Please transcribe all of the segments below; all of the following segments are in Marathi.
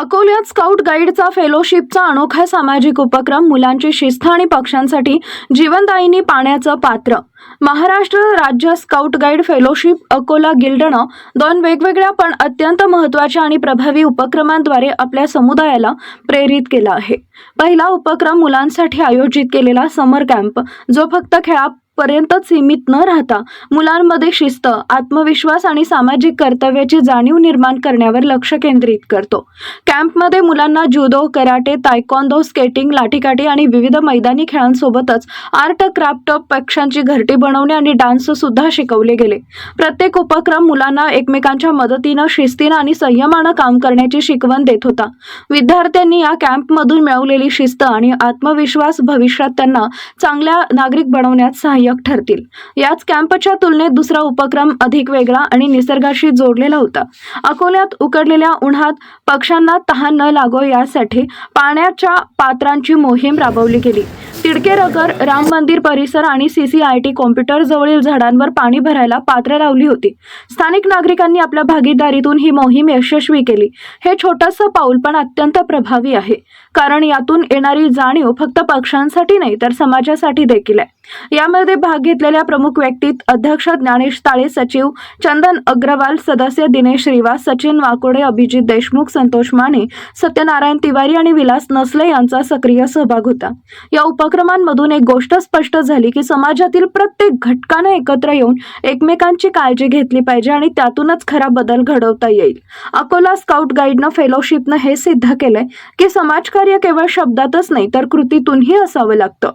अकोल्यात स्काउट गाईडचा फेलोशिपचा अनोखा सामाजिक उपक्रम मुलांची शिस्त आणि पक्ष्यांसाठी जीवनदायिनी पाण्याचं पात्र. महाराष्ट्र राज्य स्काउट गाईड फेलोशिप अकोला गिल्डनं 2 वेगवेगळ्या पण अत्यंत महत्त्वाच्या आणि प्रभावी उपक्रमांद्वारे आपल्या समुदायाला प्रेरित केलं आहे. पहिला उपक्रम मुलांसाठी आयोजित केलेला समर कॅम्प, जो फक्त खेळापर्यंत सीमित न राहता मुलांमध्ये शिस्त, आत्मविश्वास आणि सामाजिक कर्तव्याची जाणीव निर्माण करण्यावर लक्ष केंद्रित करतो. कॅम्पमध्ये मुलांना जुदो, कराटे, तायक्वॉन्दो, स्केटिंग, लाठीकाठी आणि विविध मैदानी खेळांसोबतच आर्ट, क्राफ्ट, पक्ष्यांची घरटी बनवणे आणि डान्स सुद्धा शिकवले गेले. प्रत्येक उपक्रम मुलांना एकमेकांच्या मदतीनं, शिस्तीनं आणि संयमानं काम करण्याची शिकवण देत होता. विद्यार्थ्यांनी या कॅम्पमधून मिळवलेली शिस्त आणि आत्मविश्वास भविष्यात त्यांना चांगल्या नागरिक बनवण्यात सहाय्यक ठरतील. याच कॅम्पच्या तुलनेत दुसरा उपक्रम अधिक वेगळा आणि निसर्गाशी जोडलेला होता. अकोल्यात उकडलेल्या उन्हात पक्ष्यांना तहान न लागो यासाठी पाण्याच्या पात्रांची मोहीम राबवली गेली. तिडकेरगर, राम मंदिर परिसर आणि CCIT कॉम्प्युटर जवळील झाडांवर पाणी भरायला पात्र लावली होती. स्थानिक नागरिकांनी आपल्या भागीदारीतून ही मोहीम यशस्वी केली. हे छोटंसं पाऊल पण अत्यंत प्रभावी आहे, कारण यातून येणारी जाणीव फक्त पक्ष्यांसाठी नाही तर समाजासाठी देखील आहे. यामध्ये भाग घेतलेल्या प्रमुख व्यक्तीत अध्यक्ष ज्ञानेश ताळे, सचिव चंदन अग्रवाल, सदस्य दिनेश श्रीवास, सचिन वाकोडे, अभिजित देशमुख, संतोष माने, सत्यनारायण तिवारी आणि विलास नसले यांचा सक्रिय सहभाग होता. या उपक्रमांमधून एक गोष्ट स्पष्ट झाली की समाजातील प्रत्येक घटकाने एकत्र येऊन एकमेकांची काळजी घेतली पाहिजे आणि त्यातूनच खरा बदल घडवता येईल. अकोला स्काउट गाईडनं फेलोशिपनं हे सिद्ध केलंय की समाजकार्य केवळ शब्दातच नाही तर कृतीतूनही असावं लागतं.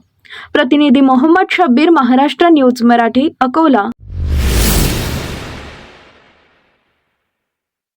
प्रतिनिधी मोहम्मद शब्बीर, महाराष्ट्र न्यूज मराठी, अकोला.